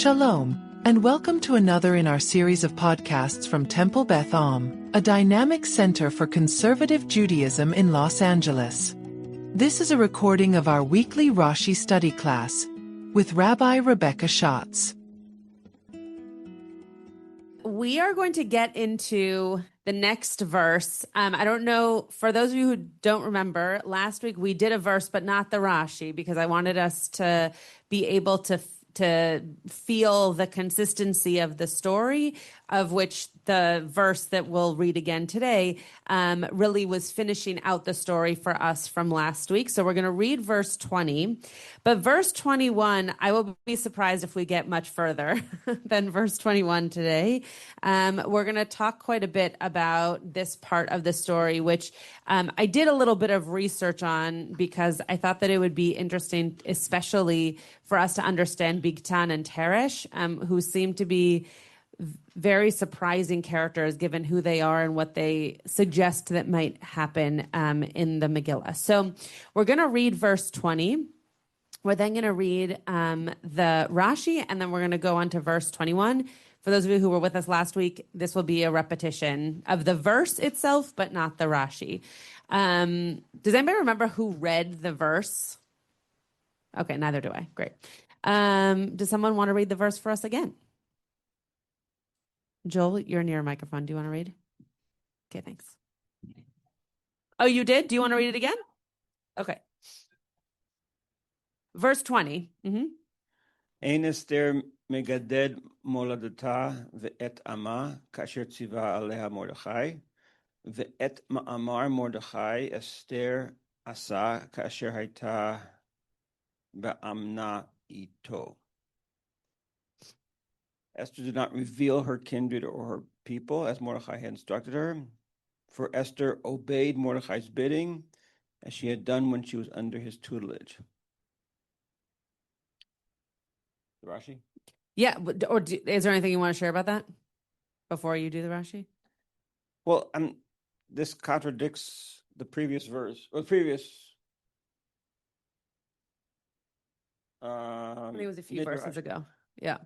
Shalom, and welcome to another in our series of podcasts from Temple Beth Am, a dynamic center for conservative Judaism in Los Angeles. This is a recording of our weekly Rashi study class with Rabbi Rebecca Schatz. We are going to get into the next verse. I don't know, for those of you who don't remember, last week we did a verse, but not the Rashi, because I wanted us to be able to feel the consistency of the story, of which the verse that we'll read again today really was finishing out the story for us from last week. So we're going to read verse 20. But verse 21, I will be surprised if we get much further than verse 21 today. We're going to talk quite a bit about this part of the story, which I did a little bit of research on because I thought that it would be interesting, especially for us to understand Bigtan and Teresh, who seem to be very surprising characters given who they are and what they suggest that might happen in the Megillah. So we're going to read verse 20. We're then going to read the Rashi, and then we're going to go on to verse 21. For those of you who were with us last week, this will be a repetition of the verse itself, but not the Rashi. Does anybody remember who read the verse? Okay, neither do I. Great. Does someone want to read the verse for us again? Joel, you're near a microphone. Do you want to read? Okay, thanks. Oh, you did? Do you want to read it again? Okay. Verse 20. Ein Esther megaded moladata ve'et ama kasher tziva aleha Mordechai ve'et ma'amar Mordechai Esther asa kasher haita ba'amna ito. Esther did not reveal her kindred or her people as Mordechai had instructed her, for Esther obeyed Mordechai's bidding as she had done when she was under his tutelage. Rashi? Yeah, is there anything you want to share about that before you do the Rashi? Well, this contradicts the previous verse, or the previous. I think it was a few verses ago. Yeah.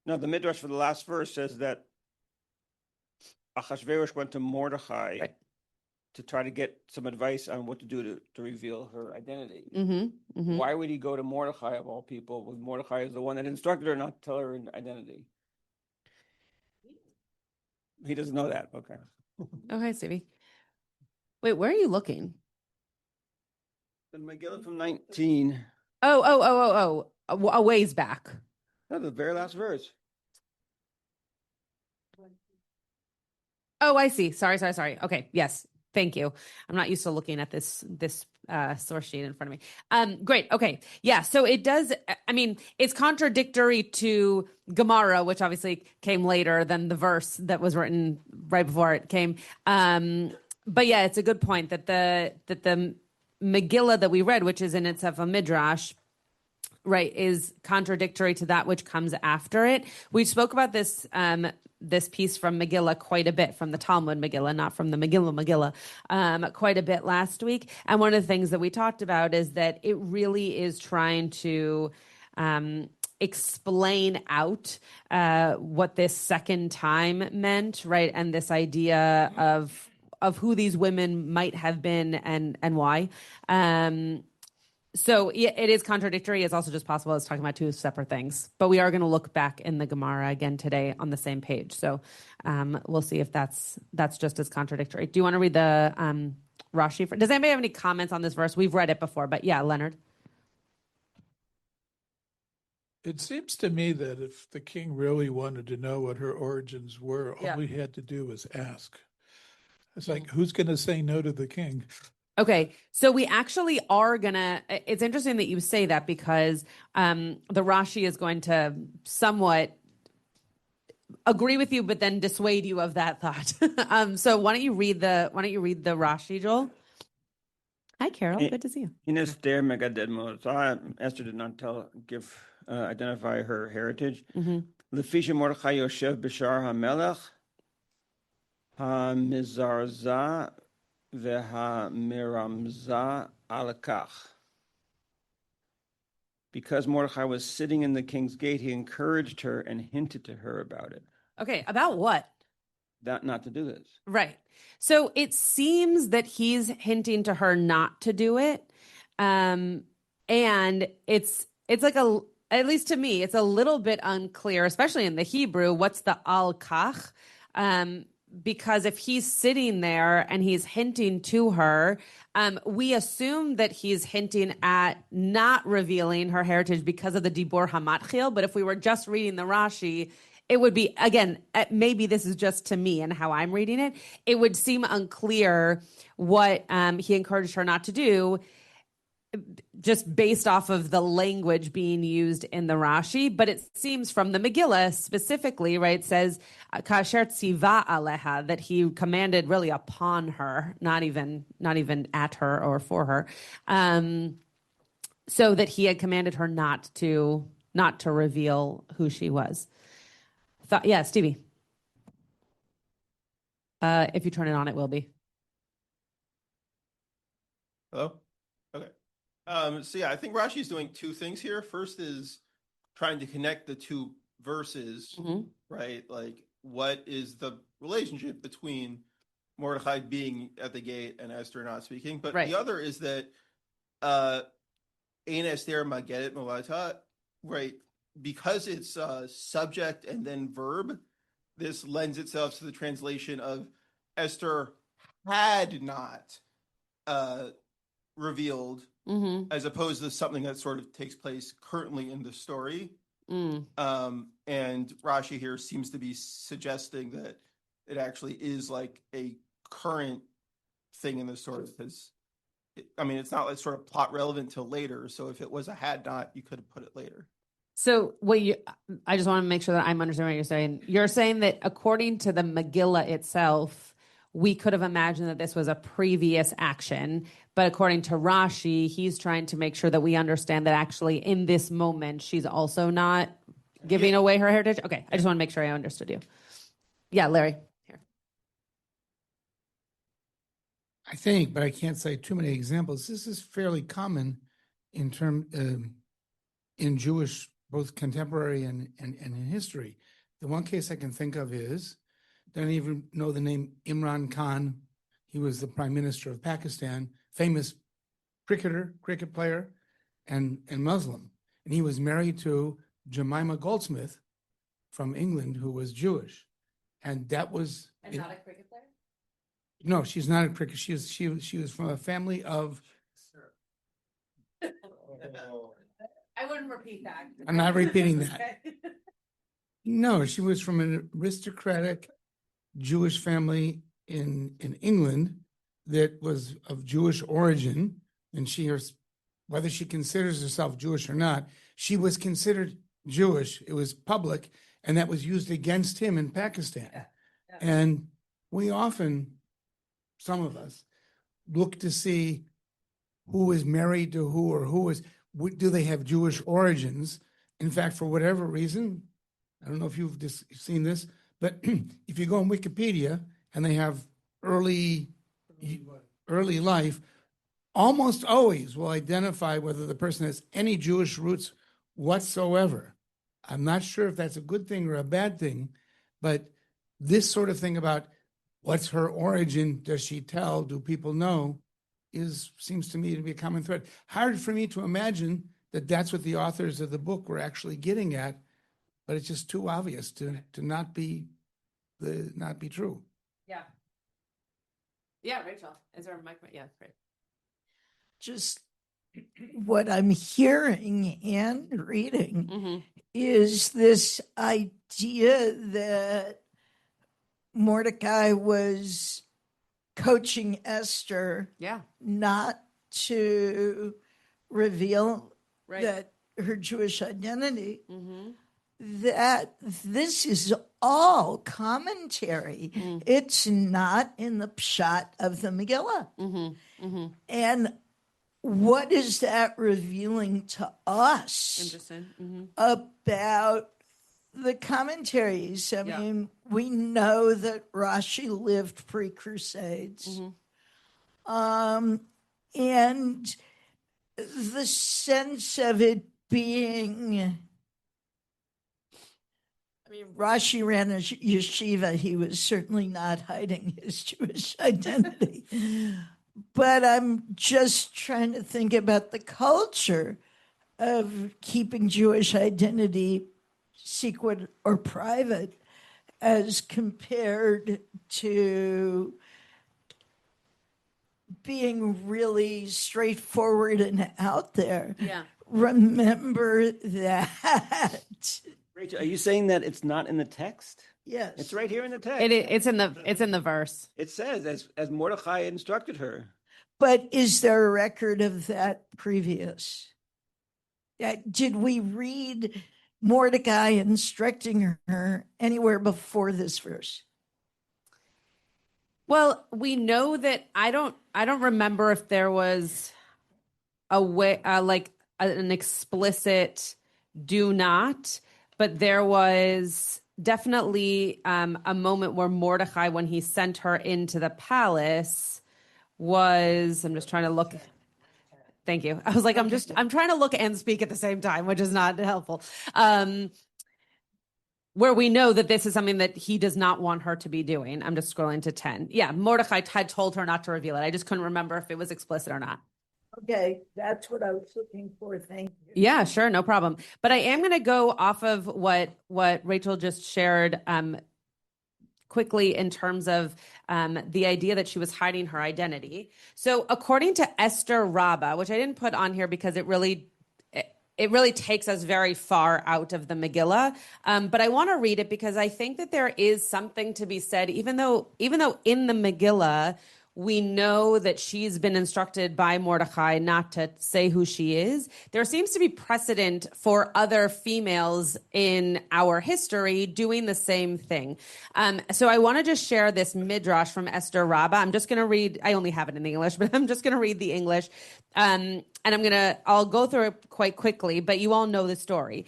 No, the Midrash for the last verse says that Achashverosh went to Mordechai to try to get some advice on what to do to reveal her identity. Why would he go to Mordechai of all people when Mordechai is the one that instructed her not to tell her identity? He doesn't know that. Okay. Okay, Stevie. Wait, where are you looking? The Megillah from 19. A ways back. No, the very last verse. Oh, I see. Sorry. Okay, yes. Thank you. I'm not used to looking at this source sheet in front of me. Great. Okay. Yeah. So it does. I mean, it's contradictory to Gemara, which obviously came later than the verse that was written right before it came. But yeah, it's a good point that the Megillah that we read, which is in itself a midrash, right, is contradictory to that which comes after it. We spoke about this piece from Megillah quite a bit, from the Talmud Megillah, not from the Megillah, quite a bit last week. And one of the things that we talked about is that it really is trying to explain out what this second time meant, right? And this idea of who these women might have been and why. So it is contradictory. It's also just possible it's talking about two separate things. But we are going to look back in the Gemara again today on the same page. So we'll see if that's just as contradictory. Do you want to read the Rashi? Does anybody have any comments on this verse? We've read it before, but yeah, Leonard. It seems to me that if the king really wanted to know what her origins were, all he had to do was ask. It's like, who's going to say no to the king? Okay, so we actually are gonna, it's interesting that you say that because the Rashi is going to somewhat agree with you, but then dissuade you of that thought. So why don't you read the Rashi, Joel? Hi, Carol. Good to see you. In Esther megaded Mordechai, Esther did not identify her heritage. Lefisha Mordechai Yoshev Bishar HaMelech HaMizarza VeHaMiramza Alakach. because Mordecai was sitting in the king's gate, he encouraged her and hinted to her about it. Okay, about what? That not to do this. Right. So it seems that he's hinting to her not to do it. And it's like at least to me, it's a little bit unclear, especially in the Hebrew, what's the al-kach? Because if he's sitting there and he's hinting to her, we assume that he's hinting at not revealing her heritage because of the Dibor Hamatchil. But if we were just reading the Rashi, it would be, again, maybe this is just to me and how I'm reading it, it would seem unclear what he encouraged her not to do, just based off of the language being used in the Rashi. But it seems from the Megillah specifically, right, it says, Kasher tziva aleha, that he commanded really upon her, not even at her or for her, so that he had commanded her not to reveal who she was. Yeah, Stevie. If you turn it on, it will be. Hello? Okay. So yeah, I think Rashi is doing two things here. First is trying to connect the two verses, right? Like, what is the relationship between Mordecai being at the gate and Esther not speaking? But the other is that Ein Esther Magedet Moata, right? Because it's subject and then verb, this lends itself to the translation of Esther had not revealed, as opposed to something that sort of takes place currently in the story. And Rashi here seems to be suggesting that it actually is like a current thing in the story, because it's not like sort of plot relevant till later. So if it was a had not, you could have put it later. So I just want to make sure that I'm understanding what you're saying. You're saying that according to the Megillah itself, we could have imagined that this was a previous action, but according to Rashi, he's trying to make sure that we understand that actually in this moment, she's also not giving away her heritage. Okay, I just want to make sure I understood you. Yeah, Larry. Here. I think, but I can't say too many examples. This is fairly common in Jewish, both contemporary and in history. The one case I can think of is, don't even know the name Imran Khan. He was the prime minister of Pakistan, famous cricket player, and Muslim. And he was married to Jemima Goldsmith from England, who was Jewish. And that was... And not a cricket player? No, she's not a cricket. She was from a family of... I wouldn't repeat that. I'm not repeating that. No, she was from an aristocratic Jewish family in England that was of Jewish origin, and whether she considers herself Jewish or not, she was considered Jewish. It was public, and that was used against him in Pakistan. Yeah. And we often, some of us, look to see who is married to who, or do they have Jewish origins? In fact, for whatever reason, I don't know if you've seen this, but if you go on Wikipedia and they have early life, almost always will identify whether the person has any Jewish roots whatsoever. I'm not sure if that's a good thing or a bad thing, but this sort of thing about what's her origin, does she tell, do people know, seems to me to be a common thread. Hard for me to imagine that that's what the authors of the book were actually getting at, but it's just too obvious to not be true. Yeah. Yeah, Rachel. Is there a mic? Yeah, great. Just what I'm hearing and reading is this idea that Mordecai was coaching Esther not to reveal that her Jewish identity, that this is all commentary. It's not in the pshat of the Megillah. And what is that revealing to us about the commentaries? I mean, we know that Rashi lived pre-Crusades. And the sense of it being, I mean, Rashi ran a yeshiva. He was certainly not hiding his Jewish identity. But I'm just trying to think about the culture of keeping Jewish identity secret or private as compared to being really straightforward and out there. Yeah. Remember that. Rachel, are you saying that it's not in the text? Yes. It's right here in the text. It's in the verse. It says, as Mordecai instructed her. But is there a record of that previous? Did we read Mordecai instructing her anywhere before this verse? Well, we know that I don't remember if there was a way like an explicit do not, but there was definitely a moment where Mordecai, when he sent her into the palace, I'm just trying to look. Thank you. I was like, I'm trying to look and speak at the same time, which is not helpful. Where we know that this is something that he does not want her to be doing. I'm just scrolling to 10. Yeah, Mordecai had told her not to reveal it. I just couldn't remember if it was explicit or not. Okay, that's what I was looking for. Thank you. Yeah, sure, no problem. But I am going to go off of what Rachel just shared quickly in terms of the idea that she was hiding her identity. So according to Esther Rabbah, which I didn't put on here because it really takes us very far out of the Megillah. But I want to read it because I think that there is something to be said, even though in the Megillah, we know that she's been instructed by Mordecai not to say who she is. There seems to be precedent for other females in our history doing the same thing. So I want to just share this midrash from Esther Rabbah. I'm just going to read, I only have it in English, but I'm just going to read the English. And I'll go through it quite quickly, but you all know the story.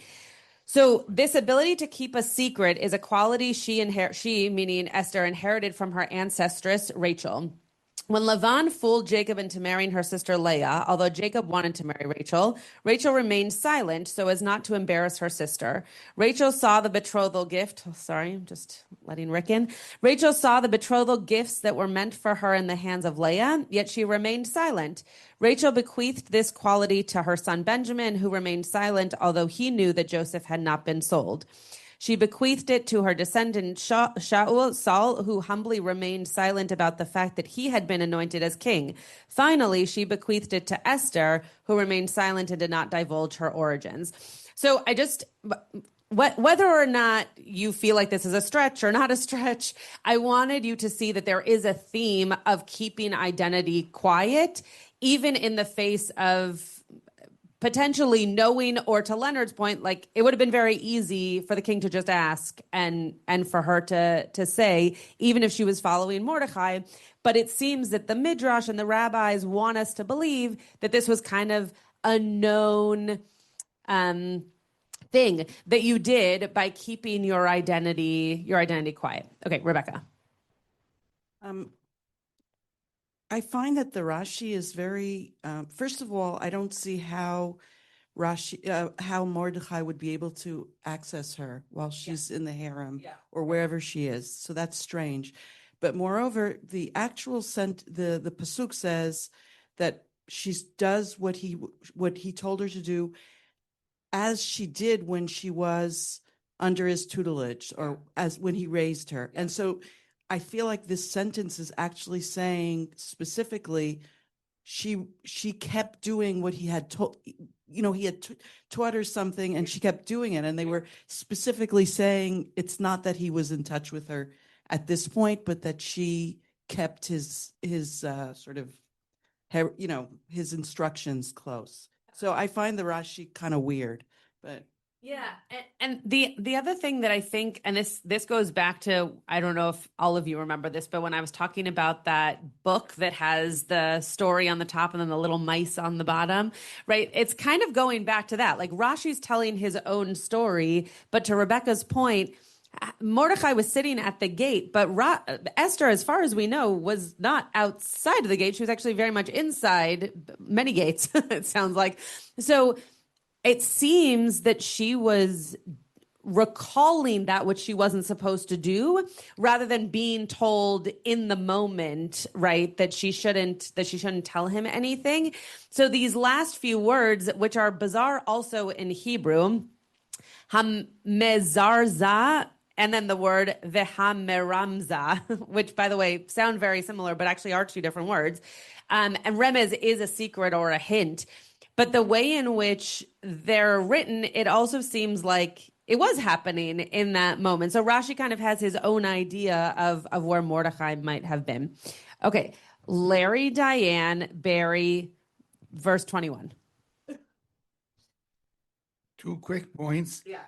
So this ability to keep a secret is a quality she, meaning Esther, inherited from her ancestress, Rachel. When Lavan fooled Jacob into marrying her sister Leah, although Jacob wanted to marry Rachel, Rachel remained silent so as not to embarrass her sister. Rachel saw the betrothal gift. I'm just letting Rick in. Rachel saw the betrothal gifts that were meant for her in the hands of Leah, yet she remained silent. Rachel bequeathed this quality to her son Benjamin, who remained silent, although he knew that Joseph had not been sold. She bequeathed it to her descendant Saul, who humbly remained silent about the fact that he had been anointed as king. Finally, she bequeathed it to Esther, who remained silent and did not divulge her origins. So whether or not you feel like this is a stretch or not a stretch, I wanted you to see that there is a theme of keeping identity quiet, even in the face of potentially knowing, or to Leonard's point, like it would have been very easy for the king to just ask and for her to say, even if she was following Mordecai. But it seems that the Midrash and the rabbis want us to believe that this was kind of a known thing that you did by keeping your identity quiet. Okay, Rebecca. I find that the Rashi is very, first of all, I don't see how how Mordecai would be able to access her while she's in the harem or wherever she is. So that's strange. But moreover, the actual the pasuk says that she does what he told her to do, as she did when she was under his tutelage, or as when he raised her. And so I feel like this sentence is actually saying specifically, she kept doing what he had told, he had taught her something and she kept doing it. And they were specifically saying it's not that he was in touch with her at this point, but that she kept his sort of, his instructions close. So I find the Rashi kind of weird, but. Yeah. And the other thing that I think, and this goes back to, I don't know if all of you remember this, but when I was talking about that book that has the story on the top and then the little mice on the bottom, right? It's kind of going back to that. Like Rashi's telling his own story, but to Rebecca's point, Mordecai was sitting at the gate, but Esther, as far as we know, was not outside of the gate. She was actually very much inside many gates, it sounds like. So it seems that she was recalling that which she wasn't supposed to do rather than being told in the moment, right, that she shouldn't tell him anything. So these last few words, which are bizarre also in Hebrew, hamezarza, and then the word vehameramza, which, by the way, sound very similar, but actually are two different words. And remez is a secret or a hint. But the way in which they're written, it also seems like it was happening in that moment. So Rashi kind of has his own idea of where Mordechai might have been. Okay, Larry, Diane, Barry, verse 21. 2 quick points. Yeah.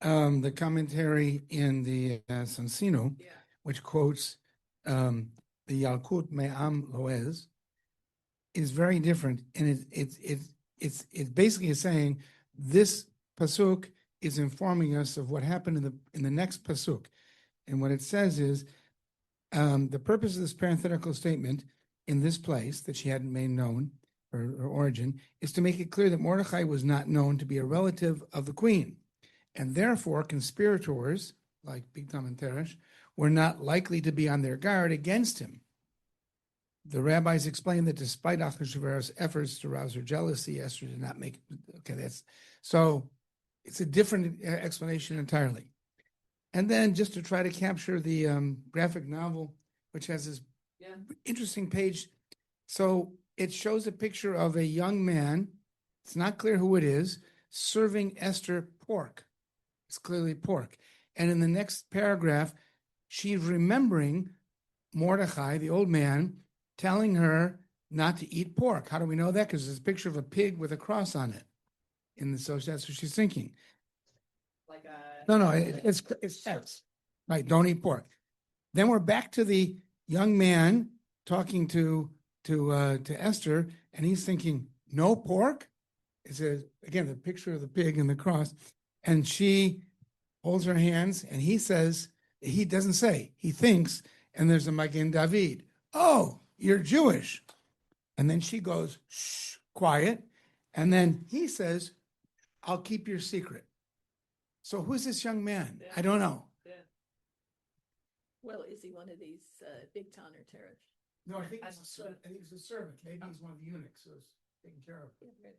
The commentary in the Sonsino, which quotes the Yalkut Me'am Loez, is very different, and it's basically saying this pasuk is informing us of what happened in the next pasuk, and what it says is the purpose of this parenthetical statement in this place that she hadn't made known, her origin, is to make it clear that Mordechai was not known to be a relative of the queen, and therefore conspirators like Bigtam and Teresh were not likely to be on their guard against him. The rabbis explain that despite Achashverosh's efforts to rouse her jealousy, Esther did not make. Okay, so it's a different explanation entirely. And then just to try to capture the graphic novel, which has this interesting page. So it shows a picture of a young man. It's not clear who it is, serving Esther pork. It's clearly pork. And in the next paragraph, she's remembering Mordechai, the old man, telling her not to eat pork. How do we know that? Because there's a picture of a pig with a cross on it. So that's what she's thinking. It's sex. Right, don't eat pork. Then we're back to the young man talking to Esther, and he's thinking, no pork? It says, again, the picture of the pig and the cross. And she holds her hands, and he says, he doesn't say, he thinks, and there's a Magen David. Oh, you're Jewish. And then she goes, shh, quiet. And then he says, I'll keep your secret. So who's this young man? I don't know. Well, is he one of these big town or Teresh? No, I think he's a servant. Maybe he's one of the eunuchs who's taking care of it.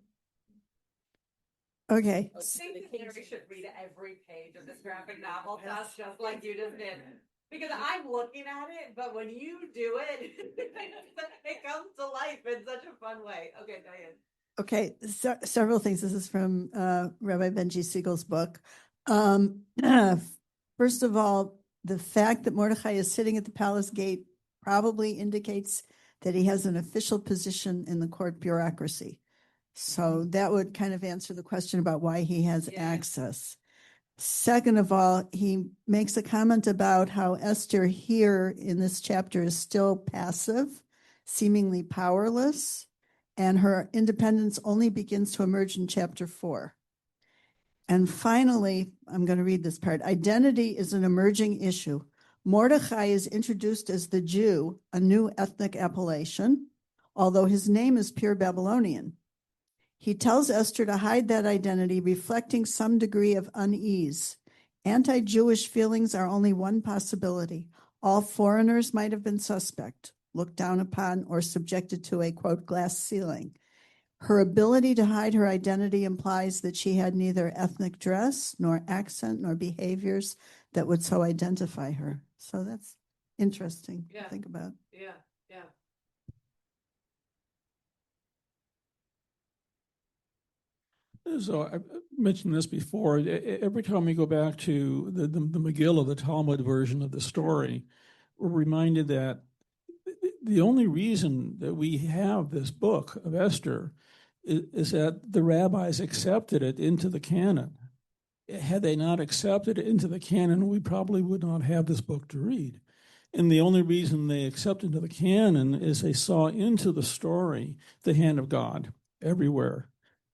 Okay. I think Larry should read every page of this graphic novel, just like you just did. Because I'm looking at it, but when you do it, it comes to life in such a fun way. Okay, Diane. Okay, several things. This is from Rabbi Benji Siegel's book. First of all, the fact that Mordechai is sitting at the palace gate probably indicates that he has an official position in the court bureaucracy. So that would kind of answer the question about why he has access. Second of all, he makes a comment about how Esther here in this chapter is still passive, seemingly powerless, and her independence only begins to emerge in chapter 4. And finally, I'm going to read this part. Identity is an emerging issue. Mordechai is introduced as the Jew, a new ethnic appellation, although his name is pure Babylonian. He tells Esther to hide that identity, reflecting some degree of unease. Anti-Jewish feelings are only one possibility. All foreigners might have been suspect, looked down upon, or subjected to a, quote, glass ceiling. Her ability to hide her identity implies that she had neither ethnic dress, nor accent, nor behaviors that would so identify her. So that's interesting to think about. Yeah. So I mentioned this before. Every time we go back to the Megillah, the Talmud version of the story, we're reminded that the only reason that we have this book of Esther is that the rabbis accepted it into the canon. Had they not accepted it into the canon, we probably would not have this book to read. And the only reason they accepted into the canon is they saw into the story the hand of God everywhere.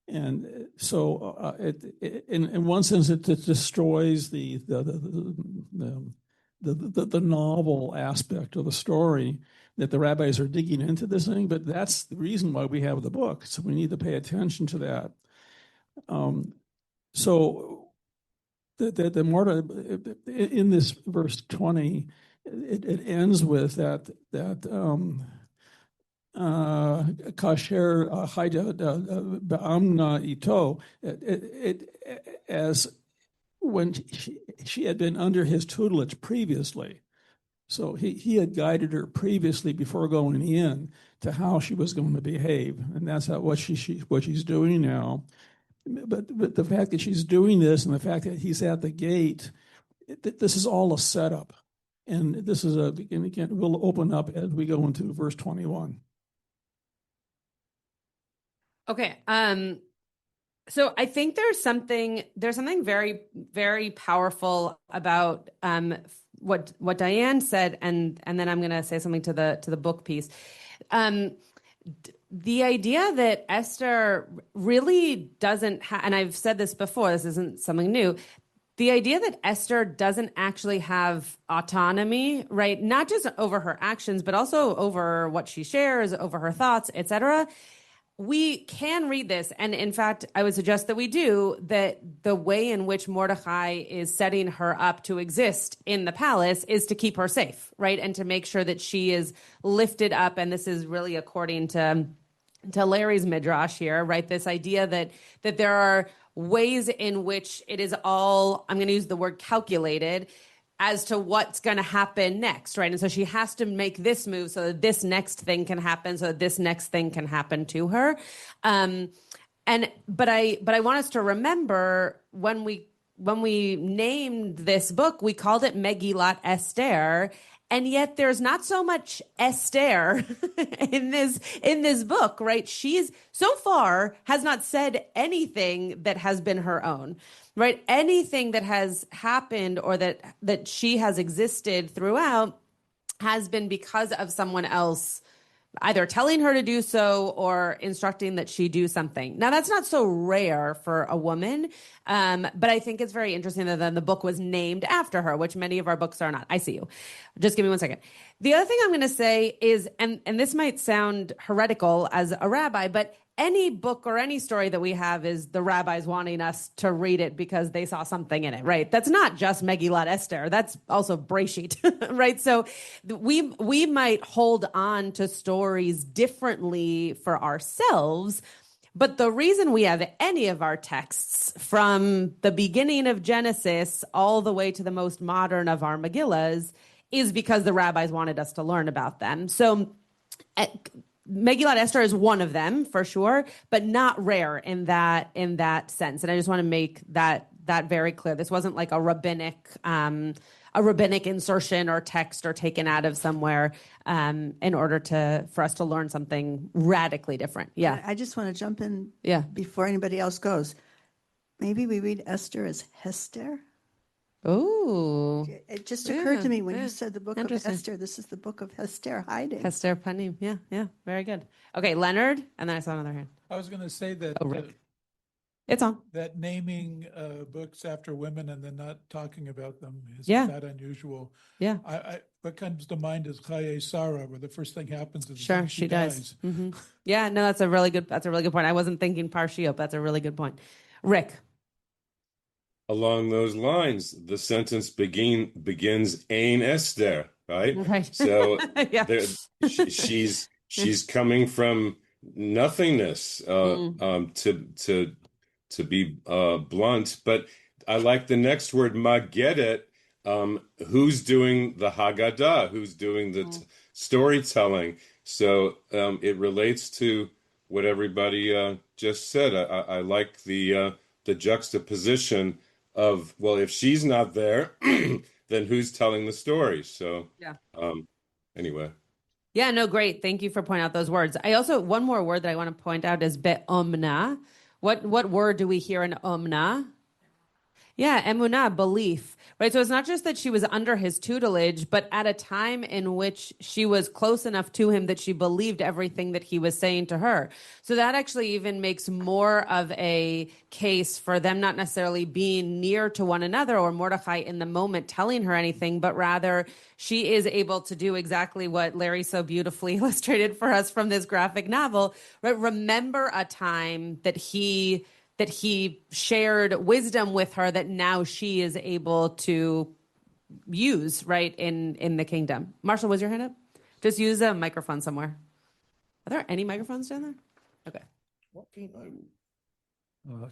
And so, in one sense, it destroys the novel aspect of the story that the rabbis are digging into this thing. But that's the reason why we have the book. So we need to pay attention to that. So the Mordecai in this verse 20, it ends with that kasher haida ba'amna ito, as when she had been under his tutelage previously. So he had guided her previously before going in to how she was going to behave, and that's what she's doing now. But the fact that she's doing this and the fact that he's at the gate, this is all a setup, and this is and again we'll open up as we go into verse 21. Okay. So I think there's something very, very powerful about what Diane said, and then I'm going to say something to the book piece. The idea that Esther really doesn't and I've said this before, this isn't something new. The idea that Esther doesn't actually have autonomy, right? Not just over her actions, but also over what she shares, over her thoughts, etc. We can read this, and in fact, I would suggest that we do, that the way in which Mordecai is setting her up to exist in the palace is to keep her safe, right? And to make sure that she is lifted up, and this is really according to Larry's midrash here, right? This idea that there are ways in which it is all, I'm going to use the word calculated, as to what's going to happen next, right? And so she has to make this move so that this next thing can happen, so that this next thing can happen to her. But I want us to remember when we named this book, we called it Megillat Esther. And yet there's not so much Esther in this book, right? She's so far has not said anything that has been her own, right? Anything that has happened or that she has existed throughout has been because of someone else either telling her to do so or instructing that she do something. Now, that's not so rare for a woman, but I think it's very interesting that then the book was named after her, which many of our books are not. I see you. Just give me 1 second. The other thing I'm going to say is, and this might sound heretical as a rabbi, but any book or any story that we have is the rabbis wanting us to read it because they saw something in it, right? That's not just Megillat Esther. That's also Breshit, right? So we might hold on to stories differently for ourselves, but the reason we have any of our texts from the beginning of Genesis all the way to the most modern of our Megillas is because the rabbis wanted us to learn about them. So Megillat Esther is one of them for sure, but not rare in that sense. And I just want to make that very clear. This wasn't like a rabbinic insertion or text or taken out of somewhere in order for us to learn something radically different. Yeah. I just want to jump in before anybody else goes. Maybe we read Esther as Hester. Oh, it just occurred to me when you said the book of Esther. This is the book of Hester hiding. Hester Panim. Yeah. Very good. Okay, Leonard, and then I saw another hand. I was going to say that it's on that naming books after women and then not talking about them is that unusual. Yeah. I what comes to mind is Chaye Sarah, where the first thing happens is she dies. Mm-hmm. Yeah, no, that's a really good point. I wasn't thinking Parshiot. That's a really good point. Rick. Along those lines, the sentence begins Ein Esther, right? Right. So she's coming from nothingness, to be blunt. But I like the next word, Magedit. Who's doing the Haggadah? Who's doing the storytelling? So it relates to what everybody just said. I like the juxtaposition of, well, if she's not there, then who's telling the story? So, anyway. Yeah, no, great. Thank you for pointing out those words. I also, one more word that I want to point out is be'omna. What word do we hear in omna? Yeah, emunah, belief, right? So it's not just that she was under his tutelage, but at a time in which she was close enough to him that she believed everything that he was saying to her. So that actually even makes more of a case for them not necessarily being near to one another or Mordecai in the moment telling her anything, but rather she is able to do exactly what Larry so beautifully illustrated for us from this graphic novel, right? Remember a time that he that he shared wisdom with her that now she is able to use, right, in the kingdom. Marshall, was your hand up? Just use a microphone somewhere. Are there any microphones down there? Okay.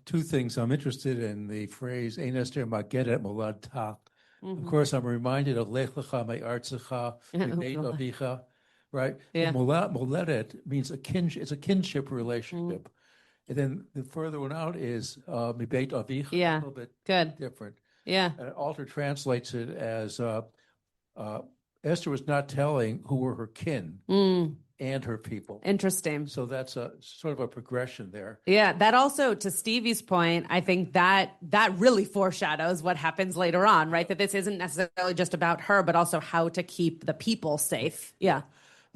Two things. I'm interested in the phrase "Ein Esther Mageret Moladta." Of course, I'm reminded of Lech Lecha Me'artzecha Mibeit Avicha, right? Yeah. Moledet means it's a kinship relationship. And then the further one out is Mibeit Avicha, Yeah. a little bit Good. different. Yeah. And Alter translates it as Esther was not telling who were her kin and her people. Interesting. So that's a sort of a progression there. Yeah, that also, to Stevie's point, I think that really foreshadows what happens later on, right? That this isn't necessarily just about her, but also how to keep the people safe. Yeah.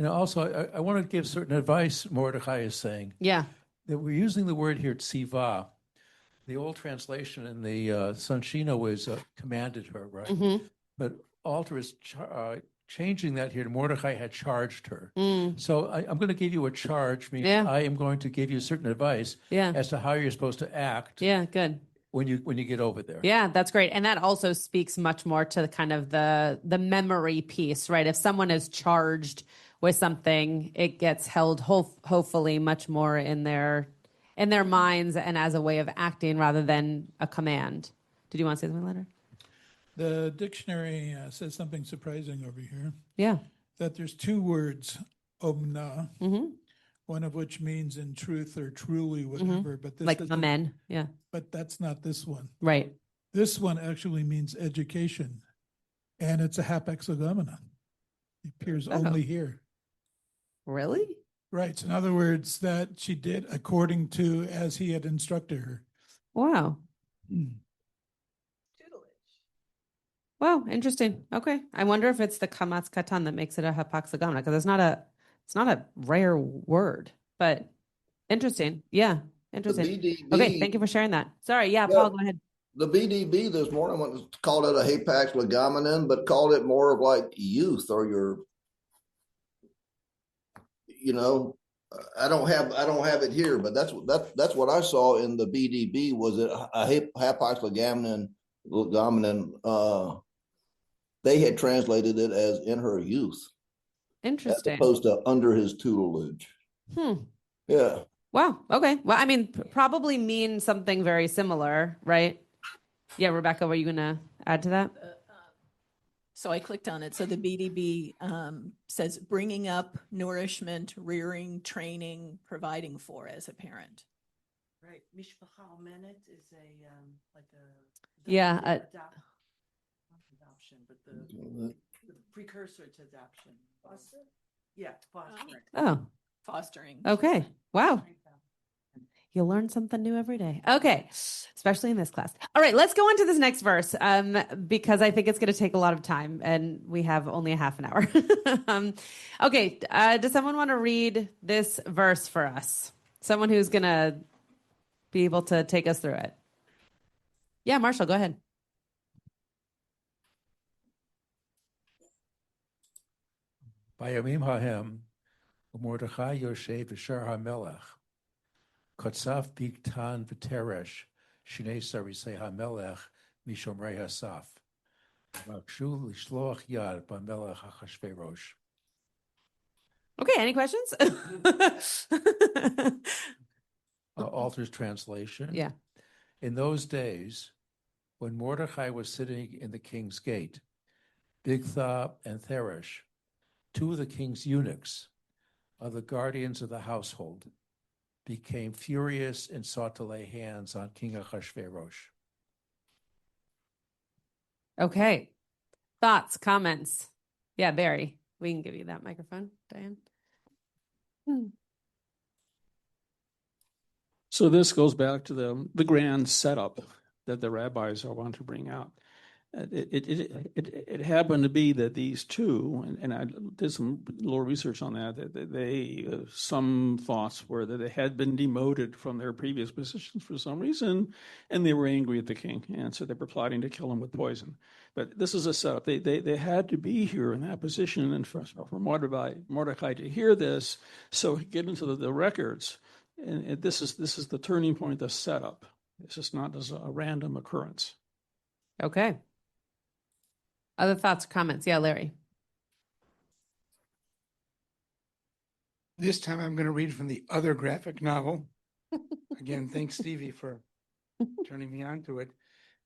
Also, I want to give certain advice Mordecai is saying. Yeah. That we're using the word here, tzivah. The old translation in the Sanshina was commanded her, right? But Alter is changing that here to Mordecai had charged her. So I'm going to give you a charge, meaning I am going to give you certain advice as to how you're supposed to act. Yeah, good. When you get over there. Yeah, that's great. And that also speaks much more to the kind of the memory piece, right? If someone is charged with something, it gets held hopefully much more in their minds and as a way of acting rather than a command. Did you want to say something later? The dictionary says something surprising over here. Yeah. That there's two words, omna, one of which means in truth or truly, whatever. But this like amen. Yeah. But that's not this one. Right. This one actually means education, and it's a hapexagomena. It appears only here. Really? Right. So in other words, that she did according to as he had instructed her. Wow. Wow, interesting. Okay. I wonder if it's the kamatz katan that makes it a hapaxagomena, because it's not a rare word, but interesting. Yeah. Interesting. BDB, okay. Thank you for sharing that. Sorry. Yeah, Paul, go ahead. The BDB this morning called it a hapax legomenon, but called it more of like youth or your, I don't have it here, but that's what I saw in the BDB was it a hapax legomenon. They had translated it as in her youth. Interesting. As opposed to under his tutelage. Yeah. Wow. Okay. Well, I mean, probably mean something very similar, right? Yeah, Rebecca, were you going to add to that? So I clicked on it. So the BDB says bringing up, nourishment, rearing, training, providing for as a parent. Right. Mishpacha Omenet is adoption, but the precursor to adoption. Foster? Yeah, fostering. Oh. Fostering. Okay. Wow. You learn something new every day. Okay. Especially in this class. All right, let's go on to this next verse because I think it's going to take a lot of time and we have only a half an hour. Okay. Does someone want to read this verse for us? Someone who's going to be able to take us through it. Yeah, Marshall, go ahead. Bayamim hahem, Mordechai Yosef v'shar hamelech, Kotzaf bigtan v'teresh, Shnei sarisei hamelech mishomrei hasaf, Makshu l'shloach yad b'melech hachashverosh. Okay, any questions? Alter's translation. Yeah. In those days, when Mordechai was sitting in the king's gate, Bigtha and Teresh, two of the king's eunuchs, of the guardians of the household, became furious and sought to lay hands on King Ahasuerus. Okay. Thoughts, comments? Yeah, Barry, we can give you that microphone, Diane. So this goes back to the grand setup that the rabbis are wanting to bring out. It happened to be that these two, and I did some little research on that they some thoughts were that they had been demoted from their previous positions for some reason, and they were angry at the king, and so they were plotting to kill him with poison. But this is a setup. They had to be here in that position, and for Mordecai to hear this, so get into the records, and this is the turning point, the setup. It's just not as a random occurrence. Okay. Other thoughts or comments? Yeah, Larry. This time I'm going to read from the other graphic novel. Again, thanks, Stevie, for turning me on to it,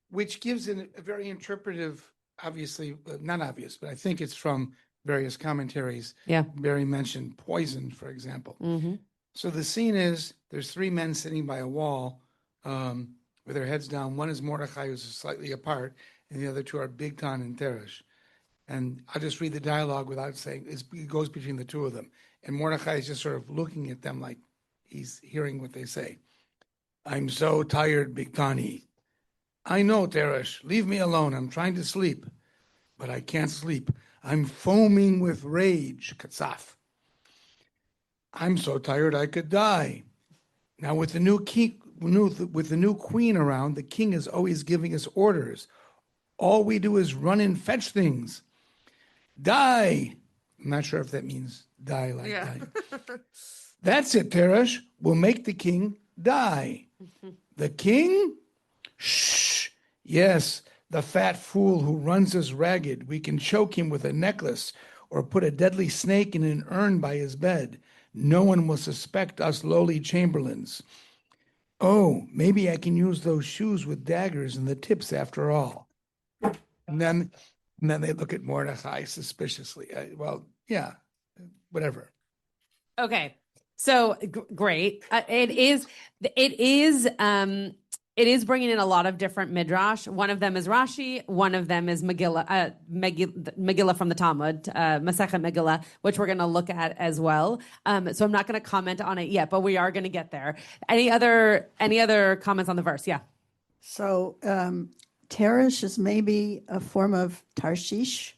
which gives a very interpretive, obviously, not obvious, but I think it's from various commentaries. Yeah. Barry mentioned poison, for example. Mm-hmm. So the scene is there's three men sitting by a wall with their heads down. One is Mordecai, who's slightly apart, and the other two are Bigtan and Teresh. And I'll just read the dialogue without saying, it goes between the two of them. And Mordecai is just sort of looking at them like he's hearing what they say. I'm so tired, Bigtani. I know, Teresh. Leave me alone. I'm trying to sleep. But I can't sleep. I'm foaming with rage, Katsaf. I'm so tired I could die. Now with the new queen around, the king is always giving us orders. All we do is run and fetch things. Die. I'm not sure if that means die like die. That's it, Teresh. We'll make the king die. The king? Shh. Yes, the fat fool who runs us ragged. We can choke him with a necklace or put a deadly snake in an urn by his bed. No one will suspect us lowly chamberlains. Oh, maybe I can use those shoes with daggers in the tips after all. And then they look at Mordecai suspiciously. Well, yeah, whatever. Okay. So great. It is bringing in a lot of different midrash. One of them is Rashi. One of them is Megillah, Megillah from the Talmud, Masechet Megillah, which we're going to look at as well. So I'm not going to comment on it yet, but we are going to get there. Any other comments on the verse? Yeah. So Teresh is maybe a form of Tarshish.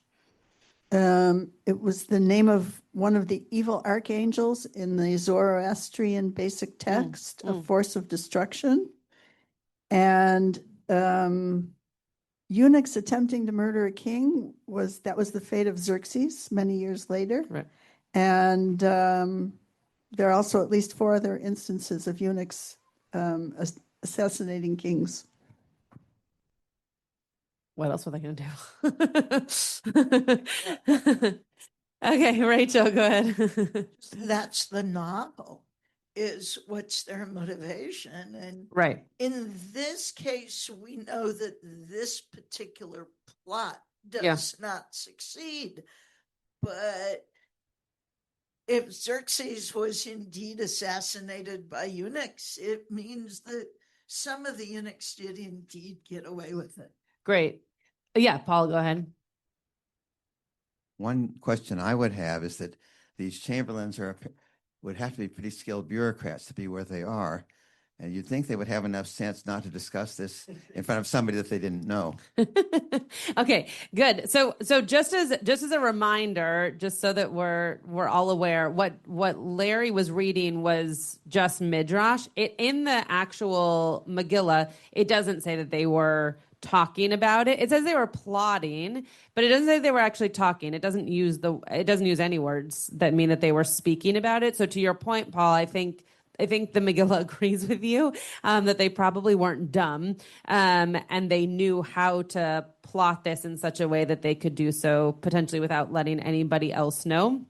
It was the name of one of the evil archangels in the Zoroastrian basic text, a force of destruction. And eunuchs attempting to murder a king was the fate of Xerxes many years later. Right. And there are also at least 4 other instances of eunuchs assassinating kings. What else were they going to do? Okay, Rachel, go ahead. That's the novel, is what's their motivation. And right. In this case, we know that this particular plot does not succeed. But if Xerxes was indeed assassinated by eunuchs, it means that some of the eunuchs did indeed get away with it. Great. Yeah, Paul, go ahead. One question I would have is that these chamberlains would have to be pretty skilled bureaucrats to be where they are. And you'd think they would have enough sense not to discuss this in front of somebody that they didn't know. Okay, good. So just as a reminder, just so that we're all aware, what Larry was reading was just midrash. In the actual Megillah, it doesn't say that they were talking about it. It says they were plotting, but it doesn't say they were actually talking. It doesn't use any words that mean that they were speaking about it. So to your point, Paul, I think the Megillah agrees with you that they probably weren't dumb, and they knew how to plot this in such a way that they could do so potentially without letting anybody else know.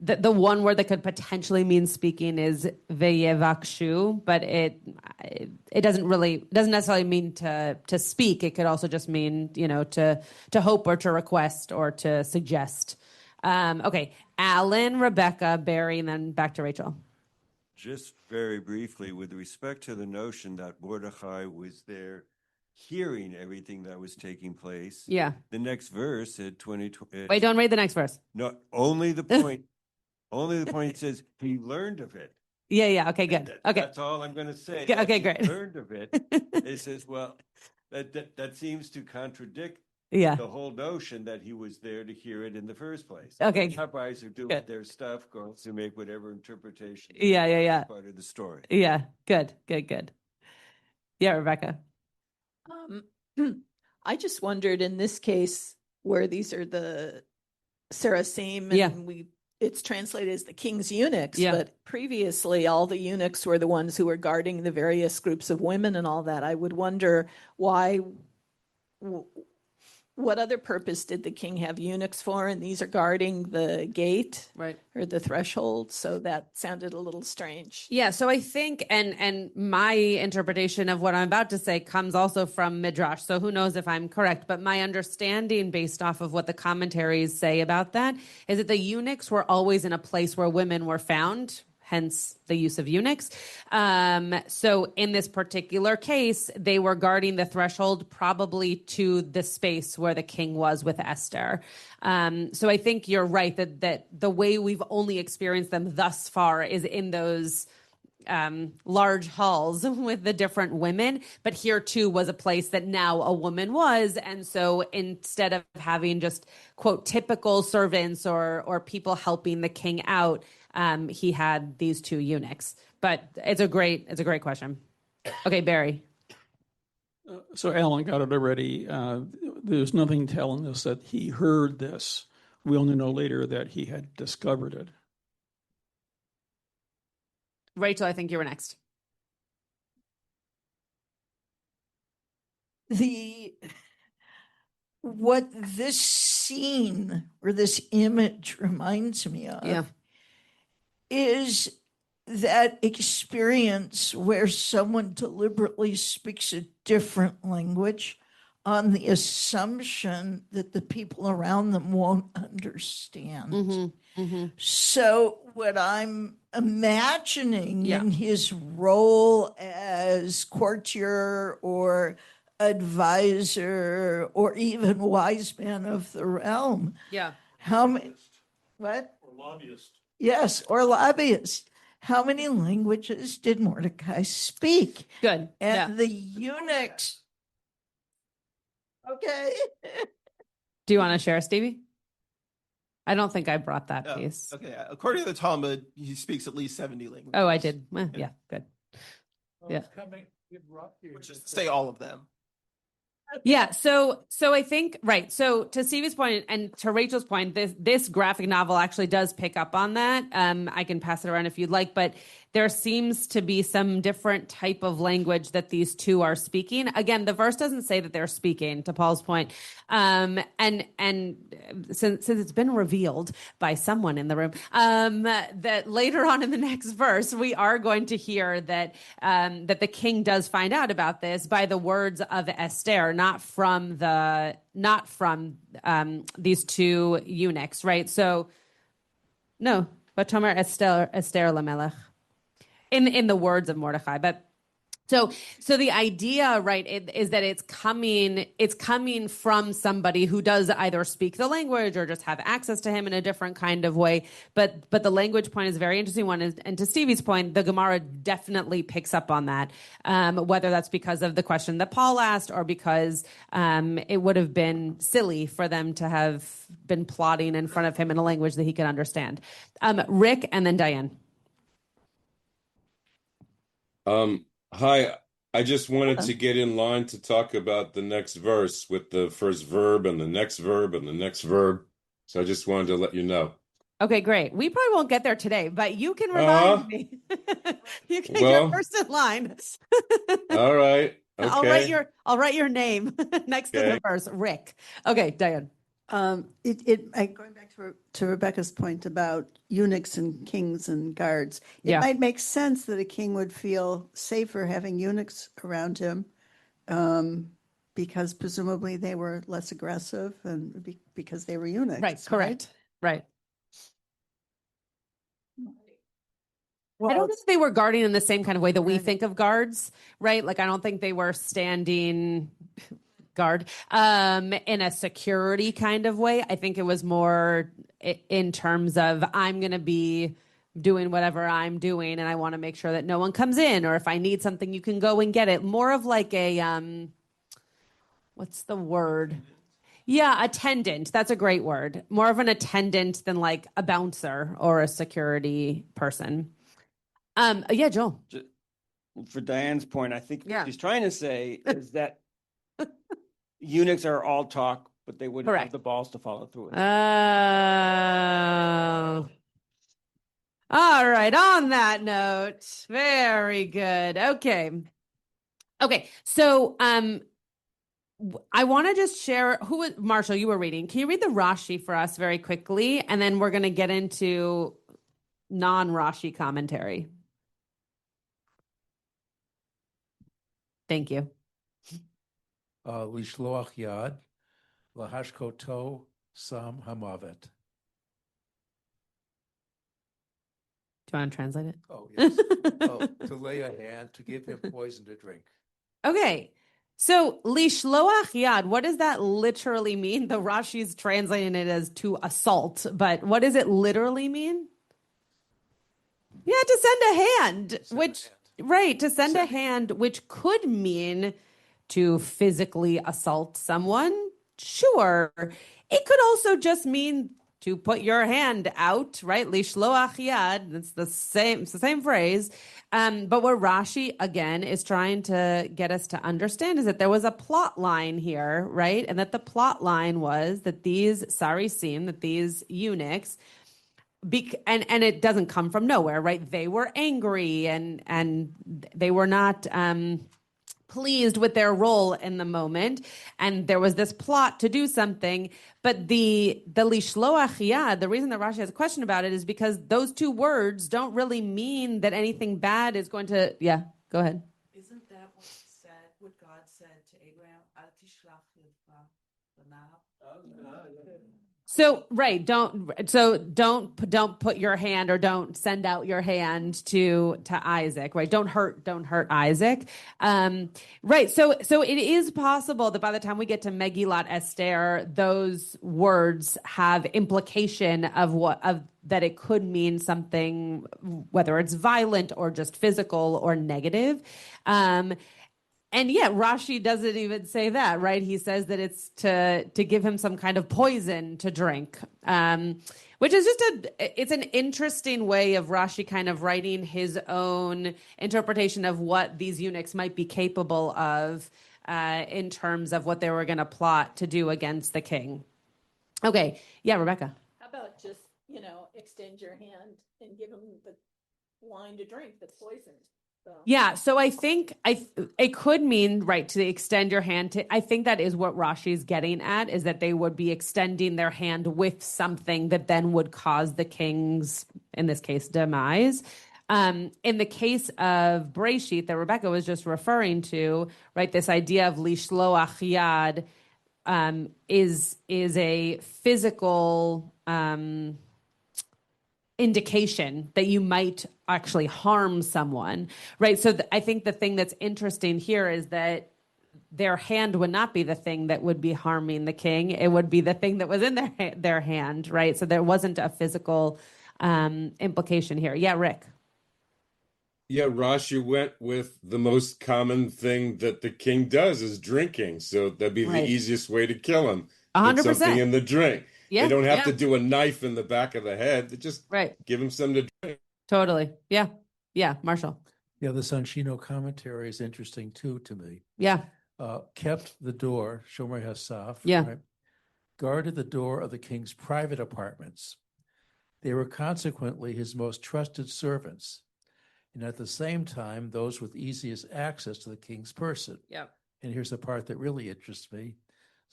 The one word that could potentially mean speaking is veyevakshu, but it doesn't necessarily mean to speak. It could also just mean, to hope or to request or to suggest. Okay, Alan, Rebecca, Barry, and then back to Rachel. Just very briefly, with respect to the notion that Mordecai was there hearing everything that was taking place. Yeah. The next verse at 20. Wait, don't read the next verse. No, only the point. Only the point says he learned of it. Yeah. Okay, good. Okay. That's all I'm going to say. Okay, great. He learned of it. It says, well, that seems to contradict the whole notion that he was there to hear it in the first place. Okay. Rabbis are doing their stuff, girls who make whatever interpretation. Yeah. Part of the story. Yeah. Good. Yeah, Rebecca. I just wondered in this case where these are the Serasim and we it's translated as the king's eunuchs, but previously all the eunuchs were the ones who were guarding the various groups of women and all that. I would wonder why, what other purpose did the king have eunuchs for? And these are guarding the gate, right, or the threshold. So that sounded a little strange. Yeah. So I think, and my interpretation of what I'm about to say comes also from Midrash. So who knows if I'm correct, but my understanding based off of what the commentaries say about that is that the eunuchs were always in a place where women were found, hence the use of eunuchs. So in this particular case, they were guarding the threshold probably to the space where the king was with Esther. So I think you're right that the way we've only experienced them thus far is in those large halls with the different women, but here too was a place that now a woman was. And so instead of having just quote typical servants or people helping the king out, he had these two eunuchs. But it's a great question. Okay, Barry. So Alan got it already. There's nothing telling us that he heard this. We only know later that he had discovered it. Rachel, I think you were next. What this scene or this image reminds me of is that experience where someone deliberately speaks a different language on the assumption that the people around them won't understand. Mm-hmm. Mm-hmm. So what I'm imagining in his role as courtier or advisor or even wise man of the realm. Yeah. How many? What? Or lobbyist. Yes, or lobbyist. How many languages did Mordecai speak? Good. And the eunuchs. Okay. Do you want to share, Stevie? I don't think I brought that piece. Okay. According to the Talmud, he speaks at least 70 languages. Oh, I did. Yeah, good. Well, Which is to say all of them. Yeah. So I think, right. So to Stevie's point and to Rachel's point, this graphic novel actually does pick up on that. I can pass it around if you'd like, but there seems to be some different type of language that these two are speaking. Again, the verse doesn't say that they're speaking, to Paul's point. And since it's been revealed by someone in the room, that later on in the next verse, we are going to hear that that the king does find out about this by the words of Esther, not from these two eunuchs, right? So no, but Tomer Esther Lamelech. In the words of Mordecai, but so the idea, right, is that it's coming from somebody who does either speak the language or just have access to him in a different kind of way. But the language point is a very interesting one, and to Stevie's point, the Gemara definitely picks up on that, whether that's because of the question that Paul asked or because it would have been silly for them to have been plotting in front of him in a language that he could understand. Rick, and then Diane. Hi, I just wanted to get in line to talk about the next verse with the first verb and the next verb and the next verb. So I just wanted to let you know. Okay, great. We probably won't get there today, but you can remind me. You can get first in line. All right. Okay. I'll write your name next to the verse, Rick. Okay, Diane. Going back to Rebecca's point about eunuchs and kings and guards, it might make sense that a king would feel safer having eunuchs around him, because presumably they were less aggressive and because they were eunuchs. Right. Correct. Right. Well, I don't think they were guarding in the same kind of way that we think of guards, right? Like, I don't think they were standing guard in a security kind of way. I think it was more in terms of I'm going to be doing whatever I'm doing and I want to make sure that no one comes in, or if I need something, you can go and get it. More of like a, what's the word? Yeah, attendant. That's a great word. More of an attendant than like a bouncer or a security person. Yeah, Joel. For Diane's point, I think what she's trying to say is that eunuchs are all talk, but they wouldn't have the balls to follow through with it. All right. On that note, very good. Okay. So, I want to just share Marshall, you were reading. Can you read the Rashi for us very quickly? And then we're going to get into non-Rashi commentary. Thank you. Lishloach yad, lahashkoto sam hamavet. Do you want to translate it? Oh, yes. To lay a hand, to give him poison to drink. Okay. So, lishloach yad, what does that literally mean? The Rashi's translating it as to assault, but what does it literally mean? Yeah, to send a hand, to send a hand, which could mean to physically assault someone. Sure. It could also just mean to put your hand out, right? Lishloach yad. It's the same phrase. But what Rashi, again, is trying to get us to understand is that there was a plot line here, right? And that the plot line was that these sarisim, that these eunuchs, and it doesn't come from nowhere, right? They were angry and they were not pleased with their role in the moment, and there was this plot to do something. But the lishloach yad, the reason that Rashi has a question about it is because those two words don't really mean that anything bad is going to. Yeah, go ahead. Isn't that what God said to Abraham? Al tishlach So right, don't put your hand or don't send out your hand to Isaac, right? Don't hurt Isaac. Right. So it is possible that by the time we get to Megillat Esther, those words have implication of that it could mean something, whether it's violent or just physical or negative. And yet Rashi doesn't even say that, right? He says that it's to give him some kind of poison to drink, which is just it's an interesting way of Rashi kind of writing his own interpretation of what these eunuchs might be capable of in terms of what they were going to plot to do against the king. Okay. Yeah, Rebecca. How about just, extend your hand and give him the wine to drink that's poisoned? Yeah, so I think it could mean, right, to extend your hand to. I think that is what Rashi is getting at, is that they would be extending their hand with something that then would cause the king's, in this case, demise. In the case of Breshit that Rebecca was just referring to, right, this idea of lishloach yad is a physical indication that you might actually harm someone, right? So I think the thing that's interesting here is that their hand would not be the thing that would be harming the king. It would be the thing that was in their hand, right? So there wasn't a physical implication here. Yeah, Rick. Yeah, Rashi went with the most common thing that the king does is drinking. So that'd be the easiest way to kill him. 100%. Put something in the drink. Yeah, they don't have to do a knife in the back of the head. They just give him something to drink. Totally. Yeah. Yeah. Marshall. Yeah, the Sanshino commentary is interesting too to me. Yeah. Kept the door, Shomer Hassaf. Yeah. Right? Guarded the door of the king's private apartments. They were consequently his most trusted servants, and at the same time, those with easiest access to the king's person. Yeah. And here's the part that really interests me.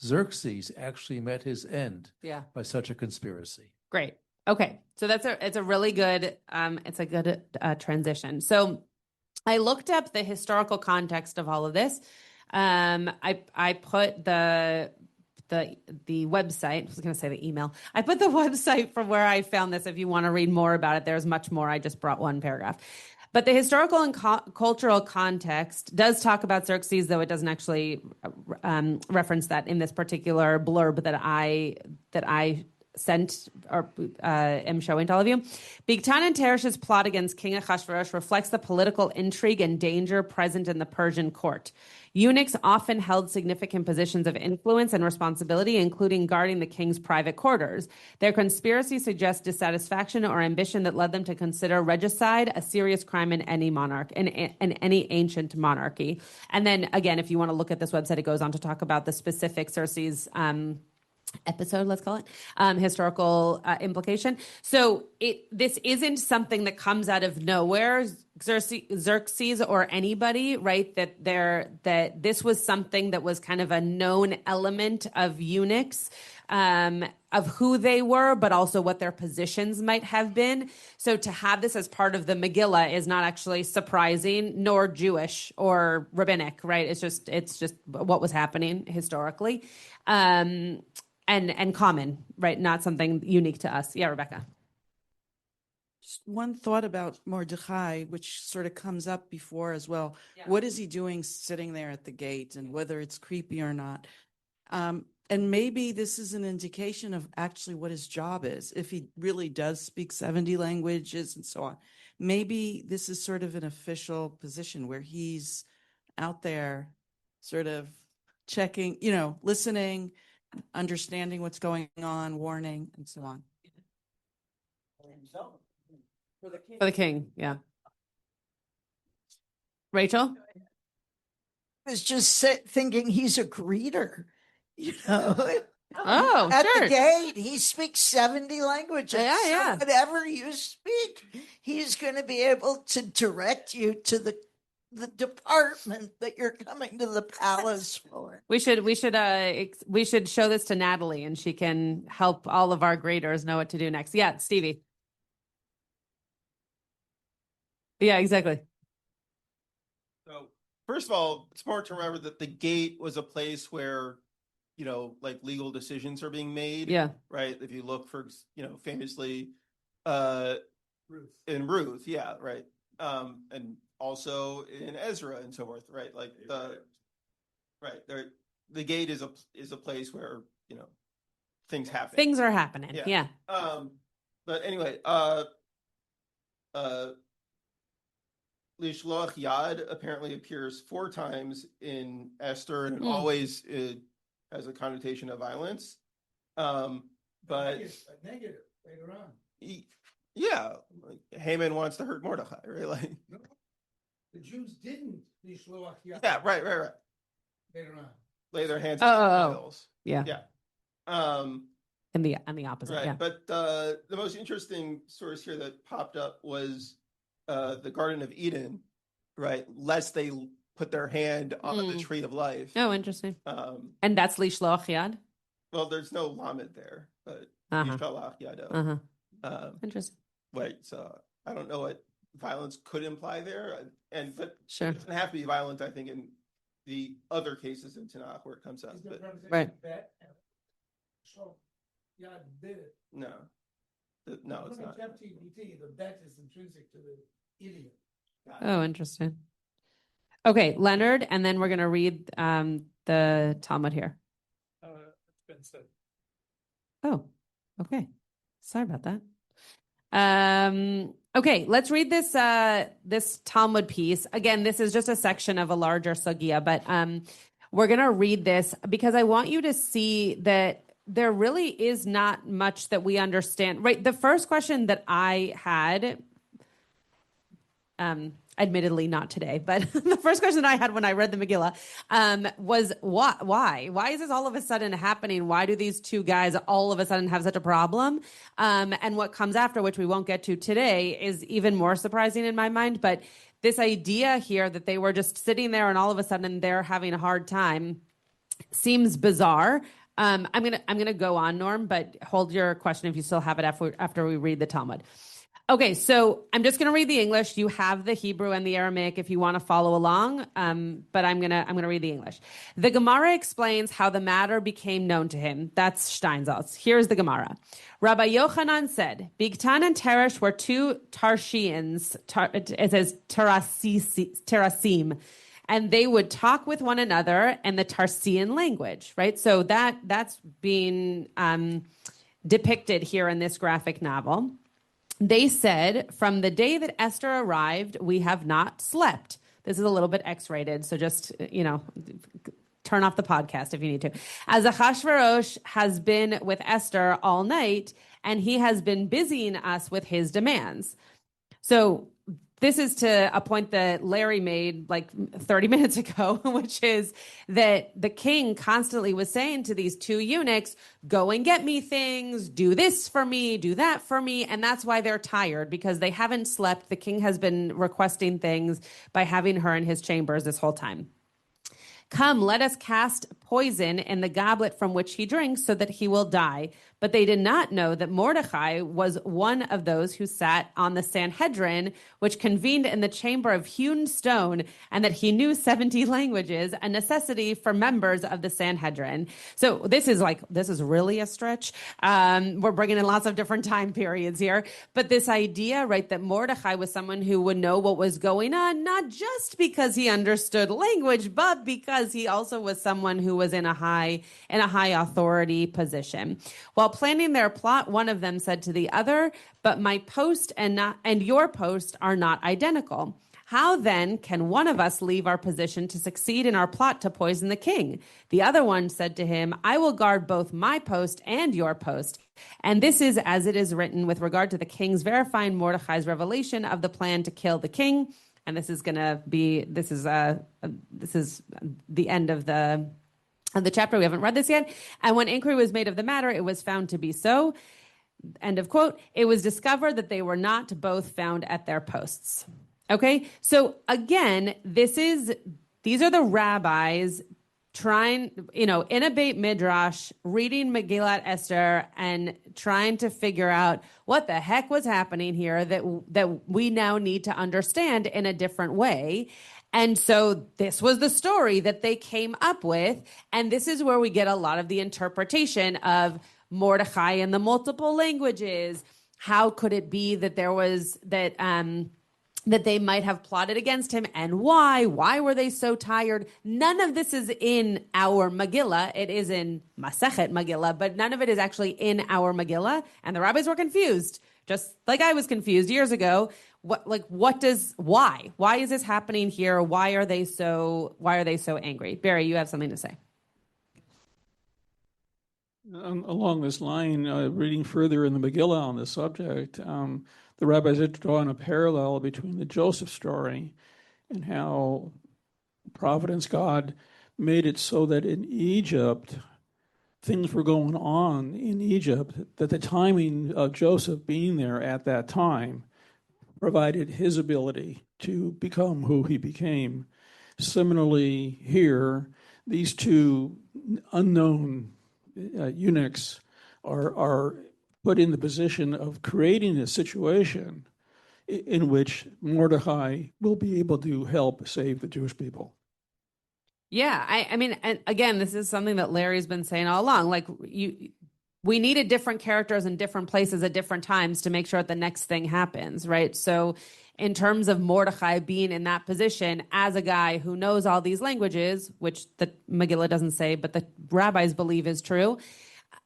Xerxes actually met his end by such a conspiracy. Great. Okay. So it's a really good, transition. So I looked up the historical context of all of this. I put the website, I was going to say the email. I put the website from where I found this. If you want to read more about it, there's much more. I just brought one paragraph. But the historical and cultural context does talk about Xerxes, though it doesn't actually reference that in this particular blurb that I sent or am showing to all of you. Bigtan and Teresh's plot against King Ahasuerus reflects the political intrigue and danger present in the Persian court. Eunuchs often held significant positions of influence and responsibility, including guarding the king's private quarters. Their conspiracy suggests dissatisfaction or ambition that led them to consider regicide a serious crime in any monarch, in any ancient monarchy. And then again, if you want to look at this website, it goes on to talk about the specific Xerxes episode, let's call it, historical implication. So this isn't something that comes out of nowhere, Xerxes or anybody, right? That this was something that was kind of a known element of eunuchs, of who they were, but also what their positions might have been. So to have this as part of the Megillah is not actually surprising, nor Jewish or rabbinic, right? It's just what was happening historically. And common, right? Not something unique to us. Yeah, Rebecca. Just one thought about Mordechai, which sort of comes up before as well. Yeah. What is he doing sitting there at the gate, and whether it's creepy or not? And maybe this is an indication of actually what his job is. If he really does speak 70 languages and so on, maybe this is sort of an official position where he's out there sort of checking, listening, understanding what's going on, warning, and so on. For the king, yeah. Rachel? I was just thinking he's a greeter, Oh, at sure. the gate, he speaks 70 languages. Yeah. So whatever you speak, he's going to be able to direct you to the department that you're coming to the palace for. We should show this to Natalie, and she can help all of our graders know what to do next. Yeah, Stevie. Yeah, exactly. So first of all, it's important to remember that the gate was a place where, like legal decisions are being made. Yeah. Right. If you look for, famously, Ruth. In Ruth. Yeah. Right. And also in Ezra and so forth. Right. Like the gate is a place where, things happen. Things are happening. Yeah. But anyway, Lishloach Yad apparently appears 4 times in Esther, and it always has a connotation of violence. But a negative later on. Like Haman wants to hurt Mordechai, right? Like no, the Jews didn't Lishloach Yad. Yeah, right. Later on, lay their hands on idols. Yeah. And the opposite. Right. Yeah. But the most interesting source here that popped up was the Garden of Eden, right? Lest they put their hand on the tree of life. Oh, interesting. And that's Lishloach Yad? Well, there's no lamed there, but Lishloach Yado. Interesting. Right. So I don't know what violence could imply there. But sure. It doesn't have to be violent, I think, in the other cases in Tanakh where it comes up. But, right. So, yeah, did it. No, it's not. The bet is intrinsic to the idiom. Oh, interesting. Okay, Leonard, and then we're going to read the Talmud here. It's been said. Oh, okay. Sorry about that. Okay, let's read this Talmud piece. Again, this is just a section of a larger sugya, but we're going to read this because I want you to see that there really is not much that we understand. Right, the first question that I had, admittedly not today, but the first question I had when I read the Megillah was why? Why is this all of a sudden happening? Why do these two guys all of a sudden have such a problem? And what comes after, which we won't get to today, is even more surprising in my mind. But this idea here that they were just sitting there and all of a sudden they're having a hard time seems bizarre. I'm gonna go on, Norm, but hold your question if you still have it after we read the Talmud. Okay, so I'm just going to read the English. You have the Hebrew and the Aramaic if you want to follow along, but I'm gonna read the English. The Gemara explains how the matter became known to him. That's Steinsaltz. Here's the Gemara. Rabbi Yochanan said, Bigtan and Teresh were 2 Tarshians, it says Terasim, and they would talk with one another in the Tarsian language, right? So that's being depicted here in this graphic novel. They said, from the day that Esther arrived, we have not slept. This is a little bit X-rated, so just, turn off the podcast if you need to. As Achashverosh has been with Esther all night, and he has been busying us with his demands. So this is to a point that Larry made like 30 minutes ago, which is that the king constantly was saying to these two eunuchs, go and get me things, do this for me, do that for me. And that's why they're tired, because they haven't slept. The king has been requesting things by having her in his chambers this whole time. Come, let us cast poison in the goblet from which he drinks so that he will die. But they did not know that Mordecai was one of those who sat on the Sanhedrin, which convened in the chamber of hewn stone, and that he knew 70 languages, a necessity for members of the Sanhedrin. So this is really a stretch. We're bringing in lots of different time periods here. But this idea, right, that Mordecai was someone who would know what was going on, not just because he understood language, but because he also was someone who was in a high authority position. While planning their plot, one of them said to the other, but my post and your post are not identical. How then can one of us leave our position to succeed in our plot to poison the king? The other one said to him, I will guard both my post and your post. And this is as it is written with regard to the king's verifying Mordecai's revelation of the plan to kill the king. And this is the end of the chapter. We haven't read this yet. And when inquiry was made of the matter, it was found to be so. End of quote. It was discovered that they were not both found at their posts. Okay. So again, these are the rabbis trying, in a Beit Midrash, reading Megillat Esther and trying to figure out what the heck was happening here that we now need to understand in a different way. And so this was the story that they came up with. And this is where we get a lot of the interpretation of Mordecai and the multiple languages. How could it be that there was that they might have plotted against him, and why? Why were they so tired? None of this is in our Megillah. It is in Masechet Megillah, but none of it is actually in our Megillah. And the rabbis were confused, just like I was confused years ago. Why? Why is this happening here? Why are they so angry? Barry, you have something to say. Along this line, reading further in the Megillah on this subject, the rabbis had drawn a parallel between the Joseph story and how Providence God made it so that in Egypt, things were going on in Egypt, that the timing of Joseph being there at that time provided his ability to become who he became. Similarly, here, these two unknown eunuchs are put in the position of creating a situation in which Mordecai will be able to help save the Jewish people. Yeah, I mean, and again, this is something that Larry's been saying all along. Like, we needed different characters in different places at different times to make sure that the next thing happens, right? So in terms of Mordecai being in that position as a guy who knows all these languages, which the Megillah doesn't say, but the rabbis believe is true,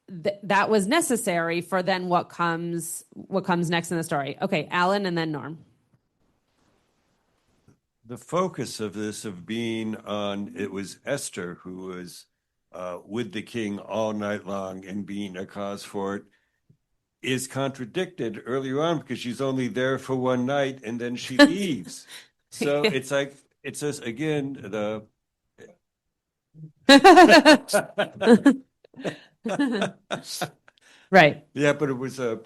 that was necessary for then what comes next in the story. Okay, Alan and then Norm. The focus of this it was Esther who was with the king all night long and being a cause for it, is contradicted earlier on because she's only there for one night and then she leaves. So it's like, it's just, again, right. Yeah, but it was a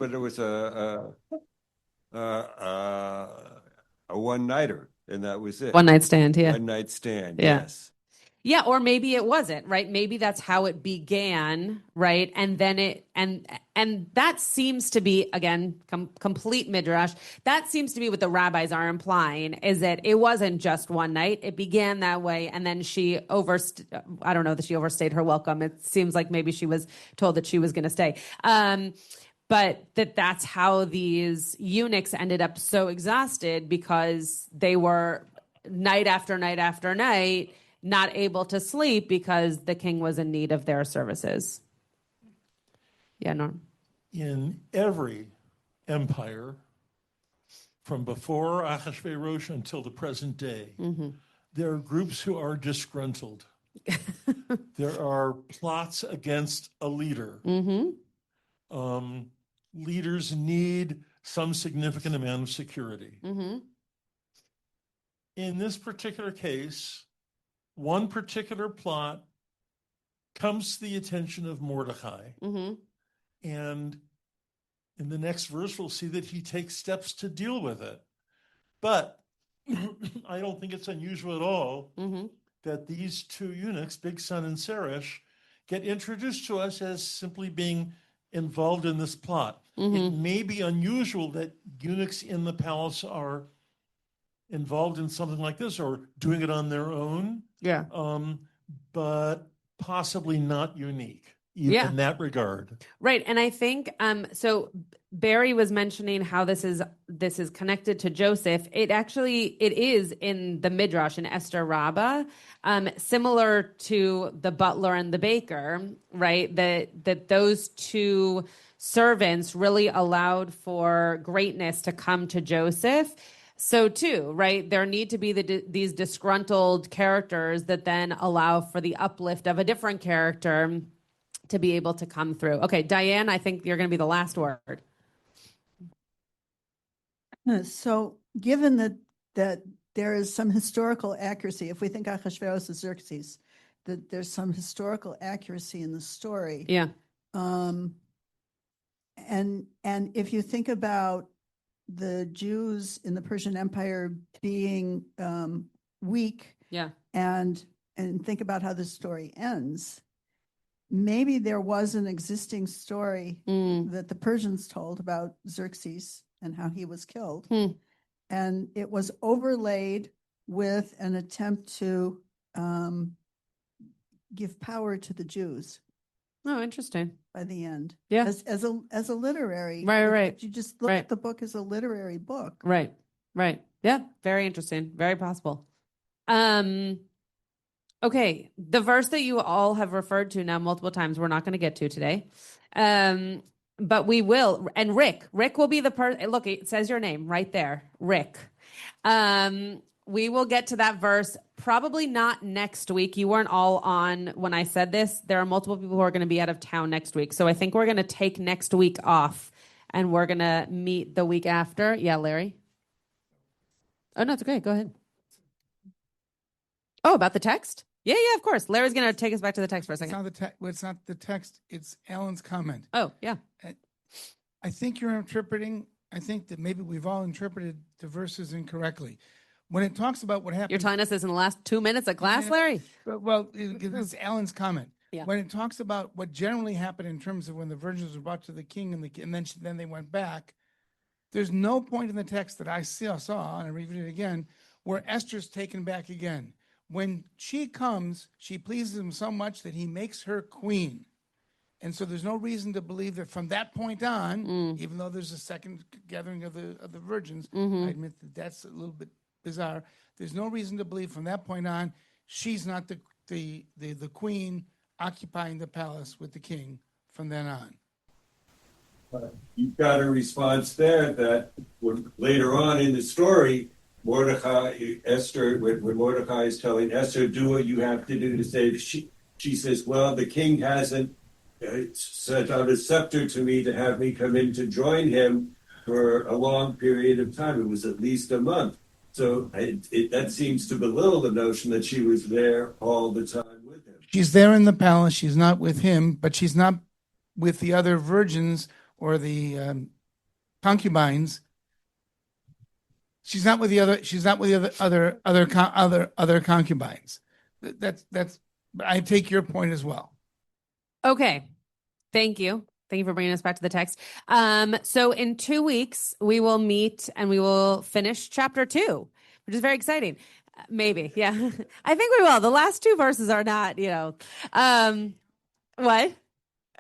one-nighter, and that was it. One night stand, yeah. One night stand, Yeah. yes. Yeah, or maybe it wasn't, right? Maybe that's how it began, right? And then and that seems to be, again, complete midrash. That seems to be what the rabbis are implying, is that it wasn't just one night. It began that way, and then I don't know that she overstayed her welcome. It seems like maybe she was told that she was going to stay. But that's how these eunuchs ended up so exhausted, because they were night after night after night not able to sleep because the king was in need of their services. Yeah, Norm. In every empire, from before Ahasuerus until the present day, there are groups who are disgruntled. There are plots against a leader. Leaders need some significant amount of security. in this particular case, one particular plot comes to the attention of Mordecai. Mm-hmm. And in the next verse, we'll see that he takes steps to deal with it. But I don't think it's unusual at all that these two eunuchs, Bigsan and Seresh, get introduced to us as simply being involved in this plot. It may be unusual that eunuchs in the palace are involved in something like this or doing it on their own. Yeah. But possibly not unique in that regard. Right. And I think so Barry was mentioning how this is connected to Joseph. It is in the Midrash in Esther Rabbah, similar to the butler and the baker, right? That those two servants really allowed for greatness to come to Joseph. So too, right? There need to be these disgruntled characters that then allow for the uplift of a different character to be able to come through. Okay, Diane, I think you're going to be the last word. So given that there is some historical accuracy, if we think Ahasuerus is Xerxes, that there's some historical accuracy in the story. Yeah. And if you think about the Jews in the Persian Empire being weak, and think about how the story ends, maybe there was an existing story that the Persians told about Xerxes and how he was killed, and it was overlaid with an attempt to give power to the Jews. Oh, interesting. By the end, yeah, as a literary, right. If you just look at the book as a literary book, right, yeah, very interesting, very possible. Okay, the verse that you all have referred to now multiple times, we're not going to get to today, but we will. And Rick will be the person. Look, it says your name right there, Rick. We will get to that verse probably not next week. You weren't all on when I said this. There are multiple people who are going to be out of town next week. So I think we're going to take next week off and we're going to meet the week after. Yeah, Larry? Oh, no, it's okay. Go ahead. Oh, about the text? Yeah, of course. Larry's going to take us back to the text for a second. It's not the text. It's Alan's comment. Oh, yeah. I think I think that maybe we've all interpreted the verses incorrectly. When it talks about what happened... You're telling us this in the last 2 minutes of class, Larry? Well, it's Alan's comment. Yeah. When it talks about what generally happened in terms of when the virgins were brought to the king and then they went back, there's no point in the text that I saw, and I read it again, where Esther's taken back again. When she comes, she pleases him so much that he makes her queen. And so there's no reason to believe that from that point on, even though there's a second gathering of the virgins, I admit that that's a little bit bizarre. There's no reason to believe from that point on, she's not the queen occupying the palace with the king from then on. You've got a response there that later on in the story, Esther, when Mordecai is telling Esther, do what you have to do to save, she says, well, the king hasn't sent out a scepter to me to have me come in to join him for a long period of time. It was at least a month. So that seems to belittle the notion that she was there all the time with him. She's there in the palace. She's not with him, but she's not with the other virgins or the concubines. She's not with the other concubines. That's. I take your point as well. Okay, thank you. Thank you for bringing us back to the text. So in 2 weeks, we will meet and we will finish chapter 2, which is very exciting. Maybe, yeah. I think we will. The last 2 verses are not, what?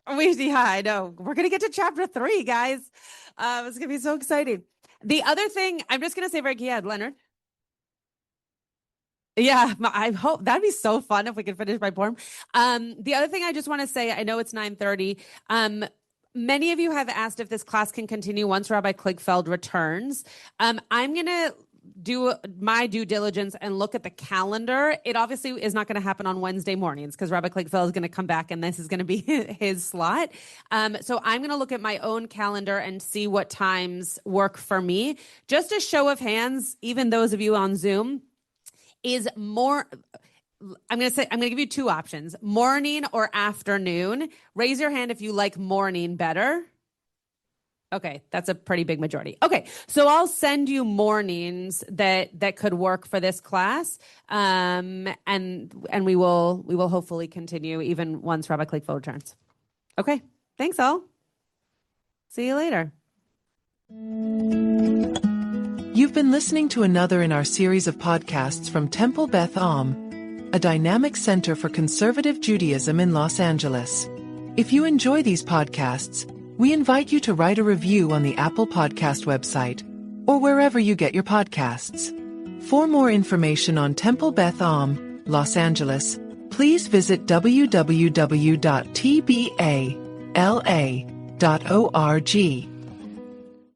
I know. We're going to get to chapter 3, guys. It's going to be so exciting. The other thing, I'm just going to say very quickly, Leonard. Yeah, I hope that'd be so fun if we could finish by poem. The other thing I just want to say, I know it's 9:30. Many of you have asked if this class can continue once Rabbi Kligfeld returns. I'm going to do my due diligence and look at the calendar. It obviously is not going to happen on Wednesday mornings because Rabbi Kligfeld is going to come back and this is going to be his slot. So I'm going to look at my own calendar and see what times work for me. Just a show of hands, even those of you on Zoom, is more. I'm going to give you two options, morning or afternoon. Raise your hand if you like morning better. Okay, that's a pretty big majority. Okay, so I'll send you mornings that could work for this class, and we will hopefully continue even once Rabbi Kleefeld returns. Okay, thanks all. See you later. You've been listening to another in our series of podcasts from Temple Beth Am, a dynamic center for conservative Judaism in Los Angeles. If you enjoy these podcasts, we invite you to write a review on the Apple Podcast website or wherever you get your podcasts. For more information on Temple Beth Am, Los Angeles, please visit www.tbala.org.